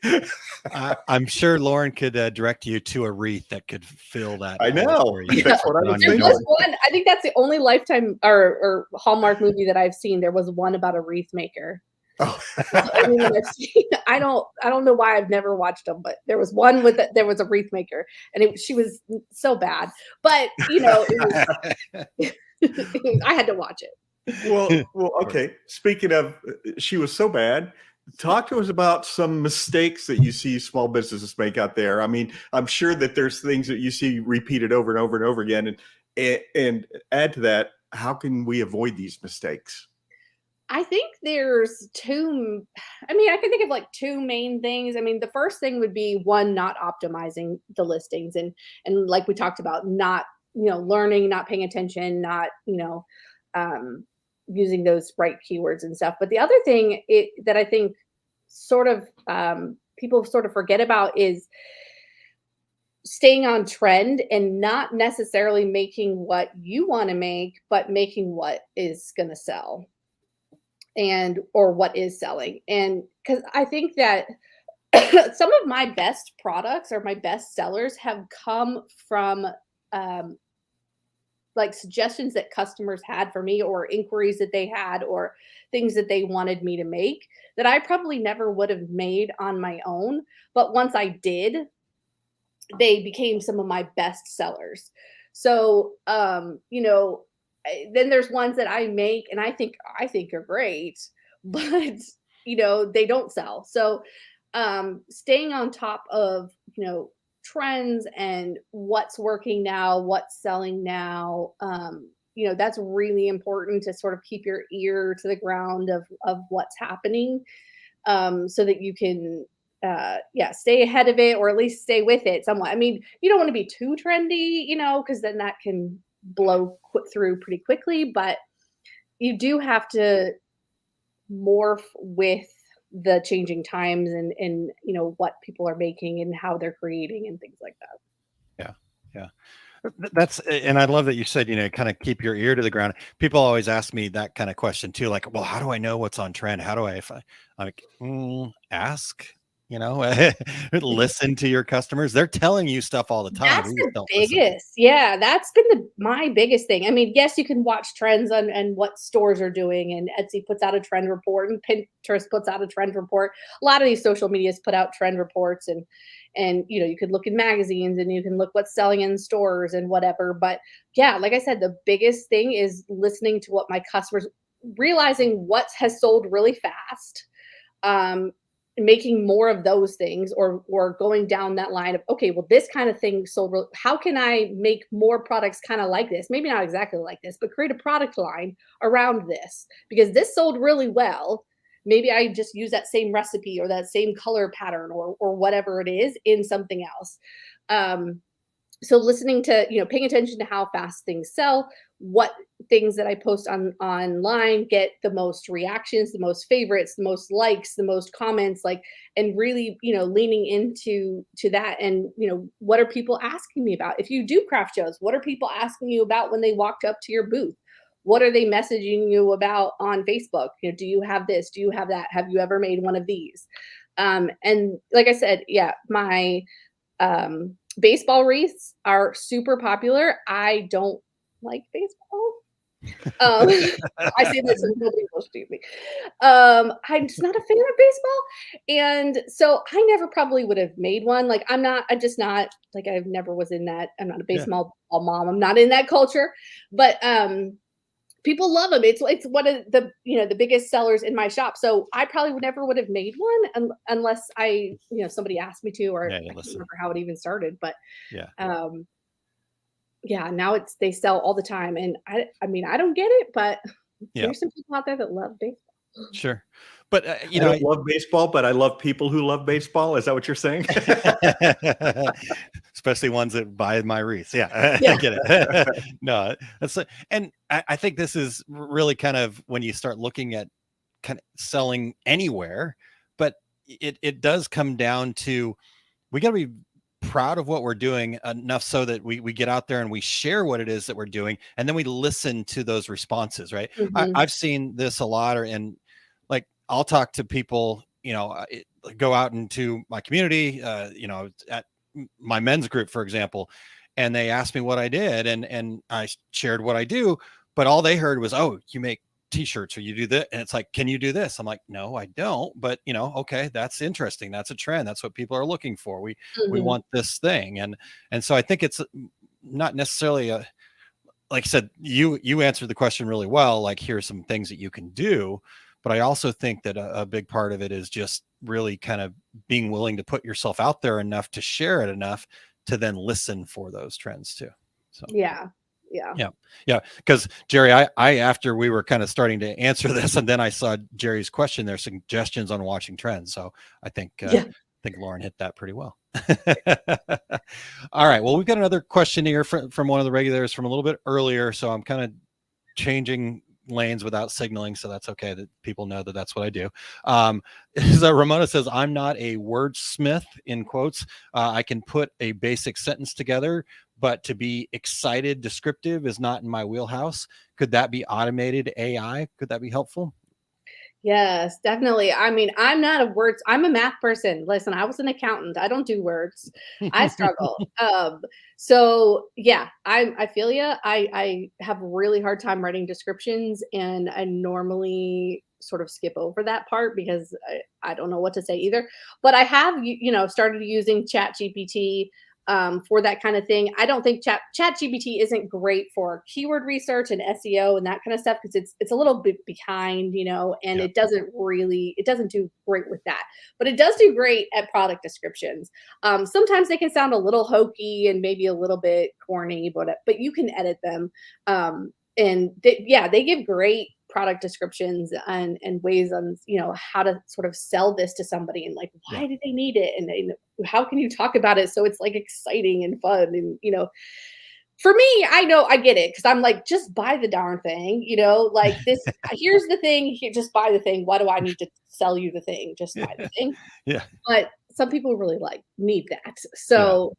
I'm sure Lauren could direct you to a wreath that could fill that. I know. That's what I was thinking. I think that's the only Lifetime or Hallmark movie that I've seen. There was one about a wreath maker. Oh. I don't know why I've never watched them, but there was one there was a wreath maker, and she was so bad, but I had to watch it. Well, okay. Speaking of, she was so bad. Talk to us about some mistakes that you see small businesses make out there. I mean, I'm sure that there's things that you see repeated over and over and over again, and add to that, how can we avoid these mistakes? I think there's I can think of like two main things. I mean, the first thing would be one, not optimizing the listings, and like we talked about, not, learning, not paying attention, not, using those right keywords and stuff. But the other thing that I think sort of people sort of forget about is staying on trend and not necessarily making what you want to make, but making what is going to sell. Or what is selling. And because I think that some of my best products or my best sellers have come from like suggestions that customers had for me, or inquiries that they had, or things that they wanted me to make that I probably never would have made on my own. But once I did, they became some of my best sellers. So, then there's ones that I make and I think are great, but they don't sell. So staying on top of trends and what's working now, what's selling now, that's really important to sort of keep your ear to the ground of what's happening, so that you can stay ahead of it, or at least stay with it somewhat. I mean, you don't want to be too trendy, because then that can blow through pretty quickly, but you do have to morph with the changing times and what people are making and how they're creating and things like that. Yeah. That's, and I love that you said, kind of keep your ear to the ground. People always ask me that kind of question too, like, well, how do I know what's on trend? How do I'm like, ask, listen to your customers. They're telling you stuff all the time. That's the biggest. Yeah, that's been my biggest thing. I mean, yes, you can watch trends and what stores are doing, and Etsy puts out a trend report, and Pinterest puts out a trend report. A lot of these social medias put out trend reports, and you could look in magazines, and you can look what's selling in stores and whatever. But yeah, like I said, the biggest thing is listening to what my customers, realizing what has sold really fast, making more of those things, or going down that line of, okay, well, this kind of thing sold. How can I make more products kind of like this? Maybe not exactly like this, but create a product line around this, because this sold really well. maybe I just use that same recipe or that same color pattern or whatever it is in something else. So listening to, paying attention to how fast things sell, what things that I post online get the most reactions, the most favorites, the most likes, the most comments, like, and really, leaning into that. And, what are people asking me about? If you do craft shows, what are people asking you about when they walked up to your booth? What are they messaging you about on Facebook? Do you have this? Do you have that? Have you ever made one of these? And like I said, yeah, my baseball wreaths are super popular. I don't like baseball. I say this and nobody will shoot me. I'm just not a fan of baseball. And so I never probably would have made one. Like I'm just not like, I never was in that. I'm not a baseball mom. I'm not in that culture, but, people love them. It's one of the, the biggest sellers in my shop. So I probably never would have made one unless I, somebody asked me to, or I can't remember how it even started, but now they sell all the time. And I mean, I don't get it, but there's some people out there that love baseball. Sure. But, I don't love baseball, but I love people who love baseball. Is that what you're saying? Especially ones that buy my wreaths. Yeah. I get it. No, and I think this is really kind of when you start looking at kind of selling anywhere, but it does come down to, we got to be proud of what we're doing enough so that we get out there and we share what it is that we're doing. And then we listen to those responses, right? Mm-hmm. I've seen this a lot, and like, I'll talk to people, go out into my community, at my men's group, for example, and they asked me what I did, and I shared what I do, but all they heard was, "Oh, you make t-shirts or you do that." And it's like, "Can you do this?" I'm like, "No, I don't." But okay, that's interesting. That's a trend. That's what people are looking for. We want this thing. And so I think it's not necessarily like I said, you answered the question really well. Like, here's some things that you can do. But I also think that a big part of it is just really kind of being willing to put yourself out there enough to share it enough to then listen for those trends too. So yeah. Because Jerry, I after we were kind of starting to answer this, and then I saw Jerry's question, there's suggestions on watching trends. So I think Lauren hit that pretty well. All right. Well, we've got another question here from one of the regulars from a little bit earlier. So I'm kind of changing lanes without signaling, so that's okay, that people know that that's what I do. So Ramona says, "I'm not a wordsmith," in quotes. I can put a basic sentence together, but to be excited descriptive is not in my wheelhouse. Could that be automated AI? Could that be helpful? Yes, definitely. I mean, I'm a math person. Listen, I was an accountant. I don't do words. I struggle. So yeah, I feel you. I have a really hard time writing descriptions, and I normally sort of skip over that part because I don't know what to say either. But I have, started using ChatGPT for that kind of thing. I don't think ChatGPT isn't great for keyword research and SEO and that kind of stuff, because it's a little bit behind, and it doesn't do great with that. But it does do great at product descriptions. Sometimes they can sound a little hokey and maybe a little bit corny, but you can edit them. And they give great product descriptions and ways on, how to sort of sell this to somebody, and like, why do they need it? And how can you talk about it so it's like exciting and fun? And, for me, I know I get it, because I'm like, just buy the darn thing, like this, here's the thing, just buy the thing. Why do I need to sell you the thing? Just buy the thing. Yeah. But some people really need that. So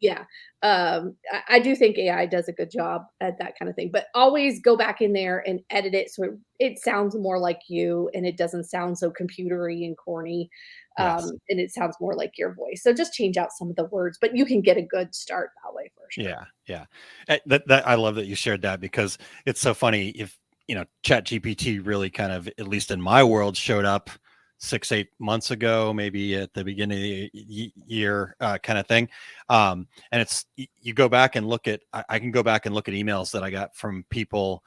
I do think AI does a good job at that kind of thing, but always go back in there and edit it so it sounds more like you, and it doesn't sound so computery and corny. And it sounds more like your voice. So just change out some of the words, but you can get a good start that way for sure. Yeah. That I love that you shared that, because it's so funny. If ChatGPT really kind of, at least in my world, showed up 6-8 months ago, maybe at the beginning of the year, kind of thing. And it's, you go back and look at, I can go back and look at emails that I got from people,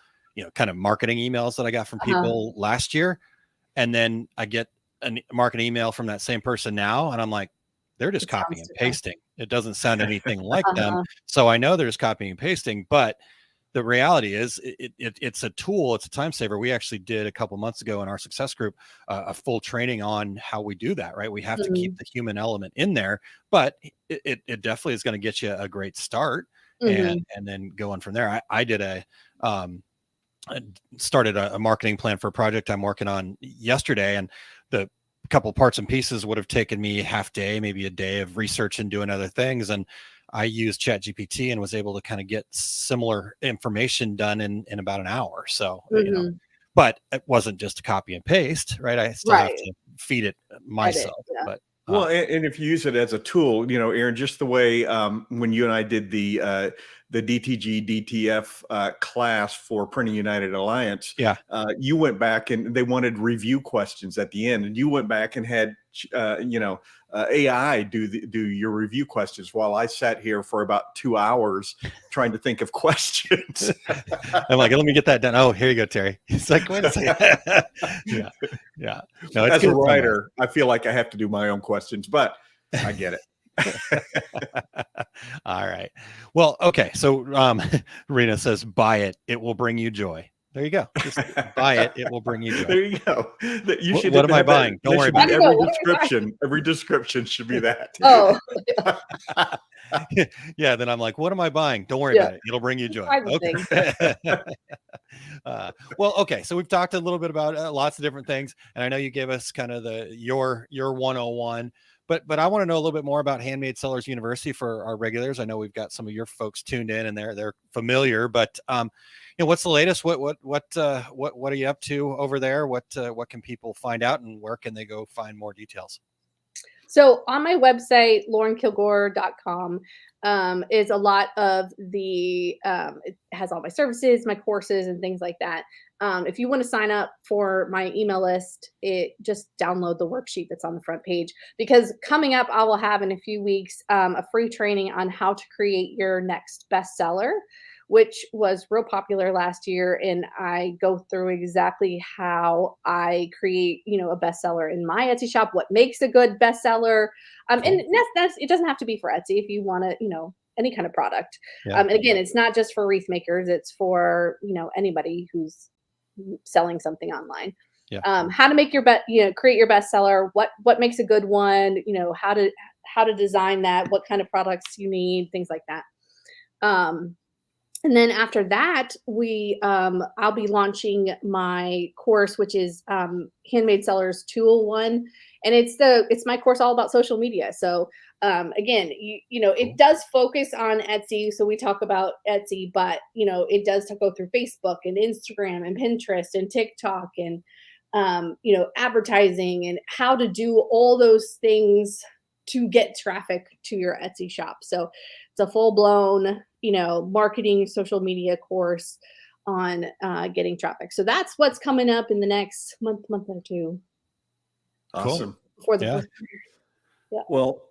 kind of marketing emails that I got from people last year. And then I get a marketing email from that same person now, and I'm like, they're just copying and pasting. It doesn't sound anything like them. So I know they're just copying and pasting, but the reality is it's a tool, it's a time saver. We actually did a couple months ago in our success group a full training on how we do that, right? We have to keep the human element in there, but it definitely is going to get you a great start and then going from there. I did started a marketing plan for a project I'm working on yesterday, and the couple parts and pieces would have taken me half day, maybe a day of research and doing other things. And I used ChatGPT and was able to kind of get similar information done in about an hour. So, you know, but it wasn't just a copy and paste, right? I still have to feed it myself. But well, and if you use it as a tool, you know, Aaron, just the way when you and I did the DTG DTF class for Printing United Alliance, you went back and they wanted review questions at the end, and you went back and had AI do your review questions while I sat here for about 2 hours trying to think of questions. I'm like, let me get that done. Oh, here you go, Terry. It's like, wait a second. Yeah. No, as a writer, I feel like I have to do my own questions, but I get it. All right. Well, okay. So Rena says, buy it. It will bring you joy. There you go. Just buy it. It will bring you joy. There you go. You should what am I buying? Don't worry about it. Every description should be that. Oh. Yeah. Then I'm like, what am I buying? Don't worry about it. It'll bring you joy. Okay. Well, okay. So we've talked a little bit about lots of different things, and I know you gave us kind of your 101. But I want to know a little bit more about Handmade Sellers University for our regulars. I know we've got some of your folks tuned in and they're familiar, but what's the latest? What are you up to over there? What can people find out, and where can they go find more details? So on my website, laurenkilgore.com, is a lot of the, it has all my services, my courses, and things like that. If you want to sign up for my email list, just download the worksheet that's on the front page, because coming up, I will have in a few weeks a free training on how to create your next bestseller, which was real popular last year. And I go through exactly how I create, a bestseller in my Etsy shop, what makes a good bestseller. And it doesn't have to be for Etsy if you want to, any kind of product. And again, it's not just for wreath makers. It's for, anybody who's selling something online. How to make your create your bestseller, what makes a good one, how to design that, what kind of products you need, things like that. And then after that, I'll be launching my course, which is Handmade Sellers 201, and it's my course all about social media. So again, it does focus on Etsy. So we talk about Etsy, but it does go through Facebook and Instagram and Pinterest and TikTok and advertising and how to do all those things to get traffic to your Etsy shop. So it's a full blown marketing social media course on getting traffic. So that's what's coming up in the next month or two. Awesome. For the first year. Yeah. Well,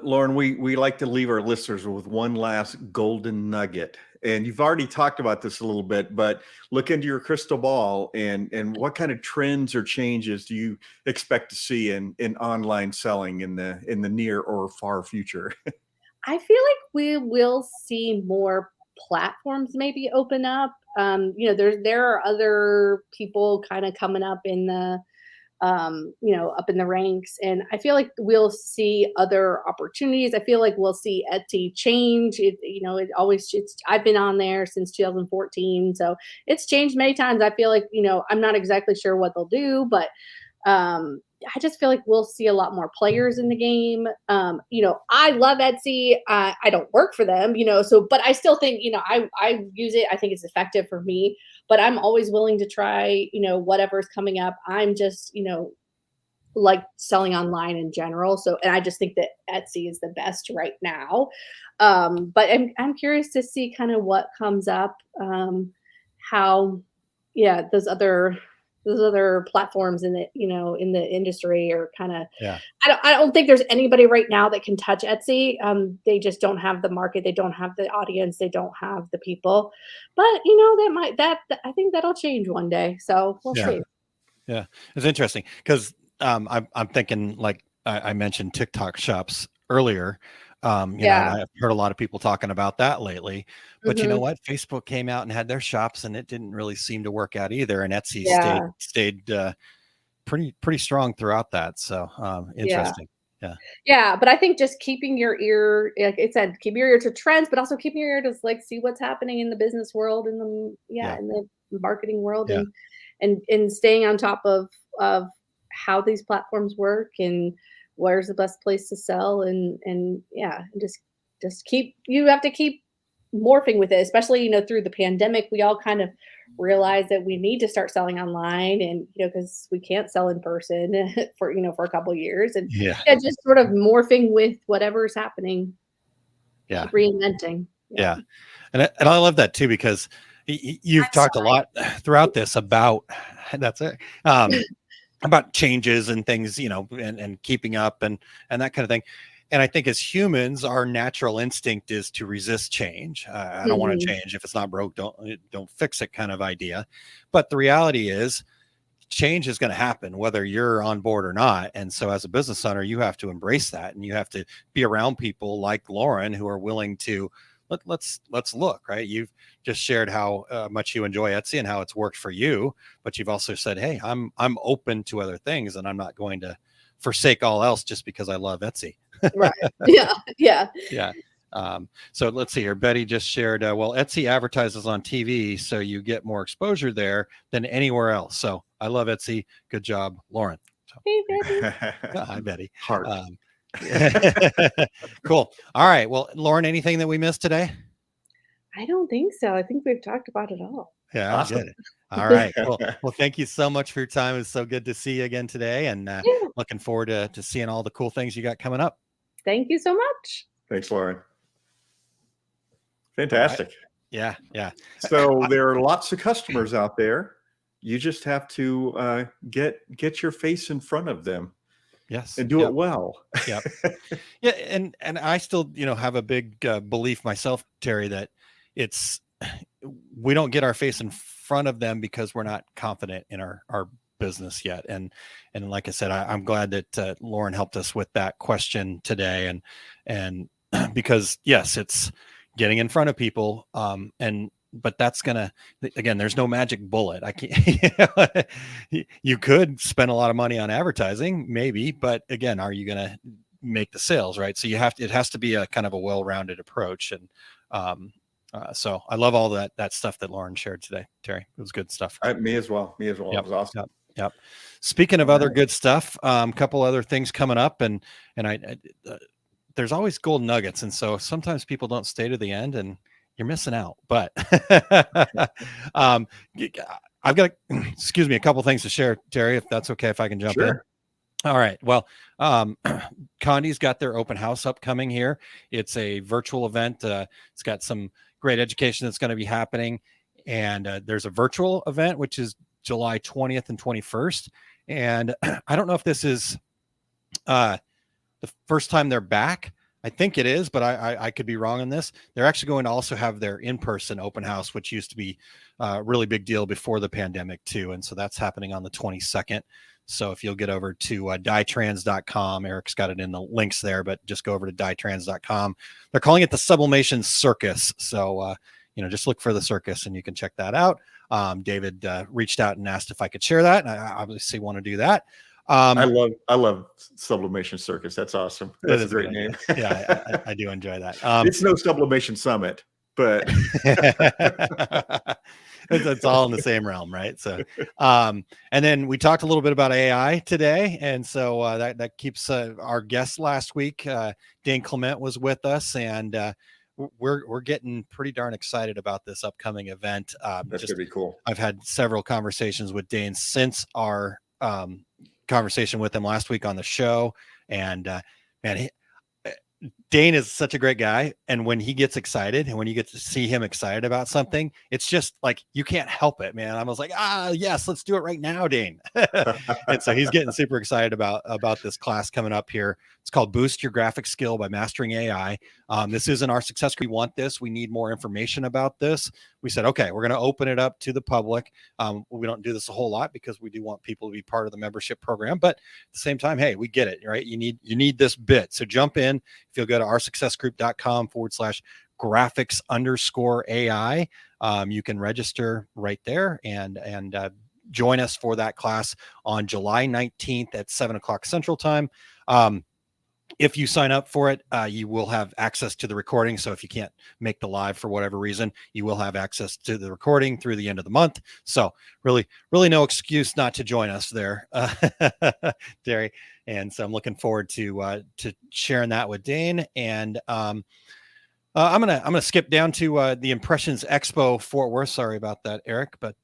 Lauren, we like to leave our listeners with one last golden nugget. And you've already talked about this a little bit, but look into your crystal ball and what kind of trends or changes do you expect to see in online selling in the near or far future? I feel like we will see more platforms maybe open up. There are other people kind of coming up in the, up in the ranks, and I feel like we'll see other opportunities. I feel like we'll see Etsy change. I've been on there since 2014, so it's changed many times. I feel like, I'm not exactly sure what they'll do, but I just feel like we'll see a lot more players in the game. I love Etsy. I don't work for them, but I still think, I use it. I think it's effective for me, but I'm always willing to try, whatever's coming up. I'm just, like selling online in general. So, and I just think that Etsy is the best right now. But I'm curious to see kind of what comes up, those other platforms in the in the industry are kind of I don't think there's anybody right now that can touch Etsy. They just don't have the market, they don't have the audience, they don't have the people, but I think that'll change one day, so we'll see. It's interesting because I'm thinking, like I mentioned TikTok shops earlier. You know, and I've heard a lot of people talking about that lately. But you know what? Facebook came out and had their shops, and it didn't really seem to work out either. And Etsy stayed pretty strong throughout that. So interesting. Yeah, but I think just keeping your ear, like it said, keep your ear to trends, but also keeping your ear to like see what's happening in the business world, in the in the marketing world, and staying on top of how these platforms work and where's the best place to sell, and just keep, you have to keep morphing with it, especially, you know, through the pandemic. We all kind of realized that we need to start selling online, and, you know, because we can't sell in person for, you know, for a couple of years, and just sort of morphing with whatever's happening, reinventing. And I love that too, because you've talked a lot throughout this about about changes and things, you know, and keeping up and that kind of thing. And I think as humans, our natural instinct is to resist change. I don't want to change. If it's not broke, don't fix it kind of idea. But the reality is change is going to happen whether you're on board or not. And so as a business owner, you have to embrace that, and you have to be around people like Lauren who are willing to let's look, right? You've just shared how much you enjoy Etsy and how it's worked for you, but you've also said, hey, I'm open to other things, and I'm not going to forsake all else just because I love Etsy. Right. Yeah. So let's see here. Betty just shared, well, Etsy advertises on TV, so you get more exposure there than anywhere else. So I love Etsy. Good job, Lauren. So, hey, Betty. Hi, Betty. Heart. Cool. All right. Well, Lauren, anything that we missed today? I don't think so. I think we've talked about it all. Yeah, awesome. I get it. All right. Well, thank you so much for your time. It's so good to see you again today, and looking forward to seeing all the cool things you got coming up. Thank you so much. Thanks, Lauren. Fantastic. Right. Yeah. So there are lots of customers out there. You just have to get your face in front of them. Yes. And do it well. Yep. Yeah. And I still, you know, have a big belief myself, Terry, that we don't get our face in front of them because we're not confident in our business yet. And like I said, I'm glad that Lauren helped us with that question today. And because yes, it's getting in front of people. But that's again, there's no magic bullet. I can't, you could spend a lot of money on advertising, maybe, but again, are you going to make the sales? Right. So it has to be a kind of a well-rounded approach. And, so I love all that stuff that Lauren shared today, Terry. It was good stuff. Me as well. Yep. It was awesome. Yep. Speaking of other good stuff, a couple other things coming up, and there's always golden nuggets. And so sometimes people don't stay to the end, and you're missing out. But I've got, a couple things to share, Terry, if that's okay, if I can jump in. All right. Well, Condi's got their open house upcoming here. It's a virtual event. It's got some great education that's going to be happening. And there's a virtual event, which is July 20th and 21st. And I don't know if this is the first time they're back. I think it is, but I could be wrong on this. They're actually going to also have their in-person open house, which used to be a really big deal before the pandemic too. And so that's happening on the 22nd. So if you'll get over to dietrans.com, Eric's got it in the links there, but just go over to dietrans.com. They're calling it the Sublimation Circus. So, just look for the circus and you can check that out. David reached out and asked if I could share that. And I obviously want to do that. I love Sublimation Circus. That's awesome. That's a great name. Yeah, I do enjoy that. It's no Sublimation Summit, but it's all in the same realm, right? So, and then we talked a little bit about AI today, and so that keeps our guest last week, Dane Clement, was with us, and we're getting pretty darn excited about this upcoming event. That's gonna be cool. I've had several conversations with Dane since our conversation with him last week on the show, and Dane is such a great guy, and when he gets excited and when you get to see him excited about something, it's just like you can't help it, man. I was like, yes, let's do it right now, Dane. And so he's getting super excited about this class coming up here. It's called Boost Your Graphic Skill by Mastering AI. This isn't our success. We want this. We need more information about this. We said, okay, we're going to open it up to the public. We don't do this a whole lot because we do want people to be part of the membership program. But at the same time, hey, we get it, right? You need this bit. So jump in. if you'll go to oursuccessgroup.com/graphics_AI, you can register right there and join us for that class on July 19th at 7:00 Central Time. If you sign up for it, you will have access to the recording. So if you can't make the live for whatever reason, you will have access to the recording through the end of the month. So really no excuse not to join us there, Terry. And so I'm looking forward to sharing that with Dane. And I'm gonna skip down to the Impressions Expo Fort Worth. Sorry about that, Eric, but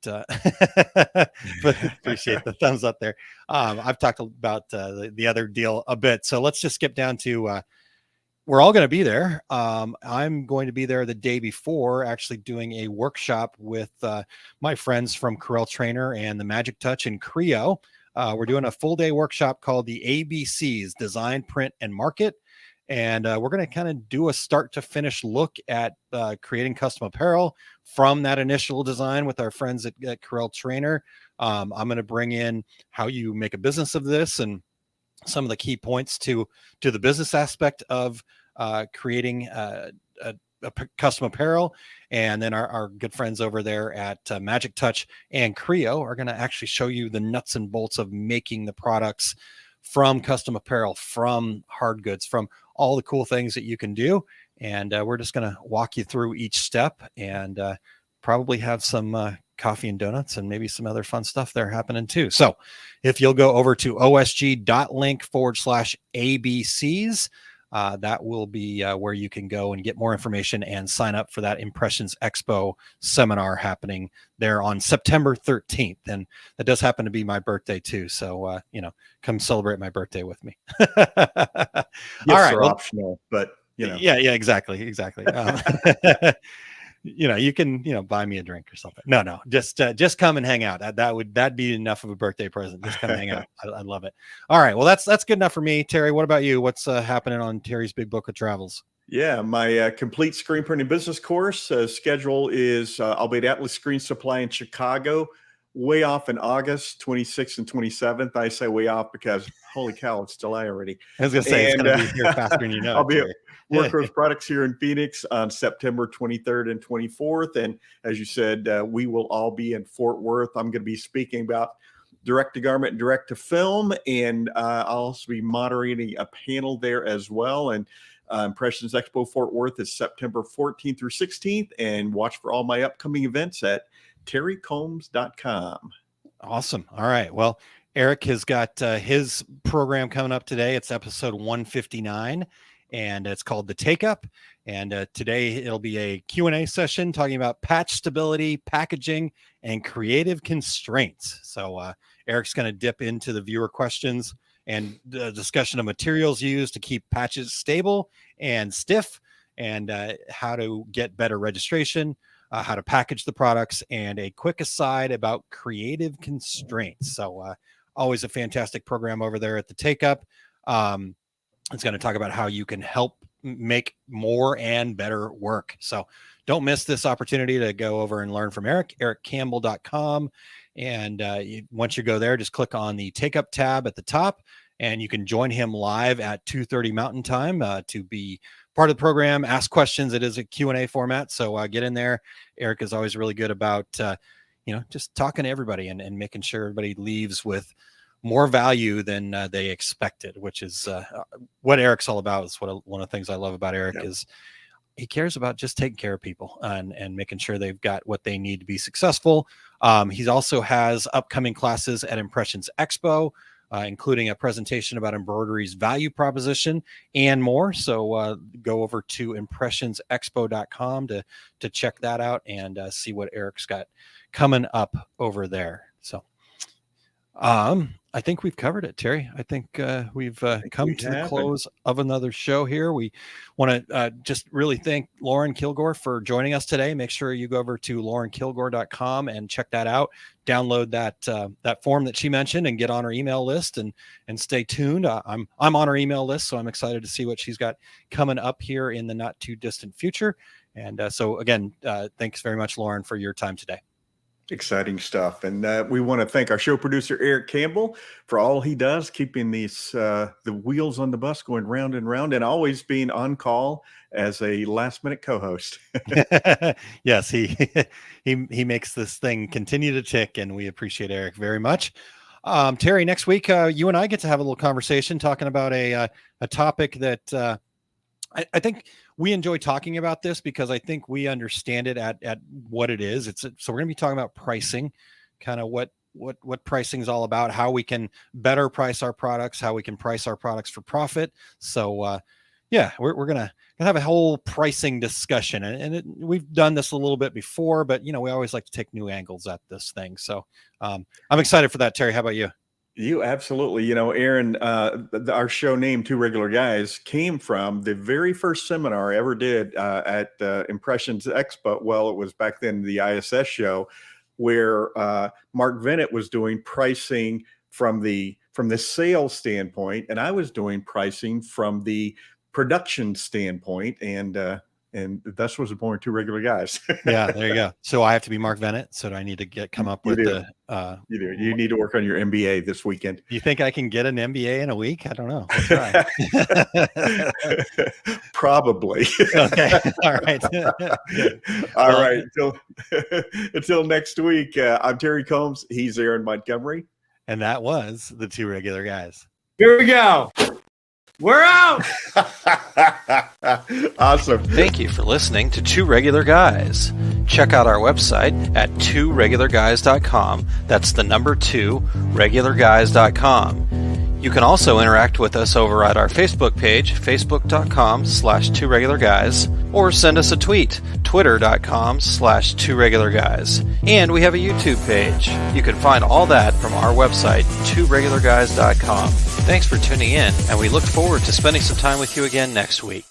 appreciate the thumbs up there. I've talked about the other deal a bit, so let's just skip down to we're all going to be there. I'm going to be there the day before, actually doing a workshop with my friends from Corel Trainer and the Magic Touch and Creo. We're doing a full day workshop called the ABCs: Design, Print, and Market. And we're going to kind of do a start to finish look at creating custom apparel from that initial design with our friends at Corel Trainer. I'm going to bring in how you make a business of this and some of the key points to the business aspect of creating a custom apparel. And then our good friends over there at Magic Touch and Creo are going to actually show you the nuts and bolts of making the products from custom apparel, from hard goods, from all the cool things that you can do. And we're just going to walk you through each step and probably have some coffee and donuts and maybe some other fun stuff there happening too. So if you'll go over to osg.link/ABCs, that will be where you can go and get more information and sign up for that Impressions Expo seminar happening there on September 13th. And that does happen to be my birthday too. So, come celebrate my birthday with me. Yes, all right. Well, optional, but yeah, exactly. You can, buy me a drink or something. No, just come and hang out. That'd be enough of a birthday present. Just come hang out. I love it. All right. Well, that's good enough for me. Terry, what about you? What's happening on Terry's Big Book of Travels? Yeah, my complete screen printing business course schedule is I'll be at Atlas Screen Supply in Chicago, way off in August 26th and 27th. I say way off because holy cow, it's July already. I was gonna say it's gonna be here faster than you know. I'll be at Workhorse Products here in Phoenix on September 23rd and 24th. And as you said, we will all be in Fort Worth. I'm going to be speaking about direct to garment and direct to film. And I'll also be moderating a panel there as well. And Impressions Expo Fort Worth is September 14th through 16th. And watch for all my upcoming events at terrycombs.com. Awesome. All right. Well, Eric has got his program coming up today. It's episode 159. And it's called The Take Up. And today it'll be a Q&A session talking about patch stability, packaging, and creative constraints. So Eric's going to dip into the viewer questions and the discussion of materials used to keep patches stable and stiff, and how to get better registration, how to package the products, and a quick aside about creative constraints. So always a fantastic program over there at The Take Up. It's going to talk about how you can help make more and better work. So don't miss this opportunity to go over and learn from Eric, ericcampbell.com. And once you go there, just click on the Take Up tab at the top, and you can join him live at 2:30 Mountain Time to be part of the program, ask questions. It is a Q&A format. So get in there. Eric is always really good about, just talking to everybody and making sure everybody leaves with more value than they expected, which is what Eric's all about. Is one of the things I love about Eric. Is he cares about just taking care of people and making sure they've got what they need to be successful. He also has upcoming classes at Impressions Expo, including a presentation about embroidery's value proposition and more. So go over to impressionsexpo.com to check that out and see what Eric's got coming up over there. So I think we've covered it, Terry. I think we've come to the close of another show here. We want to just really thank Lauren Kilgore for joining us today. Make sure you go over to laurenkilgore.com and check that out. Download that form that she mentioned and get on her email list and stay tuned. I'm on her email list, so I'm excited to see what she's got coming up here in the not too distant future. And so again, thanks very much, Lauren, for your time today. Exciting stuff. And we want to thank our show producer, Eric Campbell, for all he does, keeping these the wheels on the bus going round and round, and always being on call as a last minute co-host. Yes, he makes this thing continue to tick, and we appreciate Eric very much. Terry, next week, you and I get to have a little conversation talking about a topic that I think we enjoy talking about this because I think we understand it at what it is. So we're going to be talking about pricing, kind of what pricing is all about, how we can better price our products, how we can price our products for profit. So we're going to have a whole pricing discussion, and we've done this a little bit before, but we always like to take new angles at this thing. So I'm excited for that. Terry, how about you? You absolutely. Aaron, our show name, Two Regular Guys, came from the very first seminar I ever did at Impressions Expo. Well, it was back then the ISS show, where Mark Venett was doing pricing from the sales standpoint, and I was doing pricing from the production standpoint, and thus was born Two Regular Guys. Yeah, there you go. So I have to be Mark Venett. So do I need to come up with you do. You need to work on your MBA this weekend. You think I can get an MBA in a week? I don't know. We'll try. Probably. Okay. All right. All right. Until next week, I'm Terry Combs. He's Aaron Montgomery. And that was the Two Regular Guys. Here we go. We're out. Awesome. Thank you for listening to Two Regular Guys. Check out our website at tworegularguys.com. That's the number 2, regularguys.com. You can also interact with us over at our Facebook page, facebook.com/tworegularguys, or send us a tweet, twitter.com/tworegularguys. And we have a YouTube page. You can find all that from our website, tworegularguys.com. Thanks for tuning in, and we look forward to spending some time with you again next week.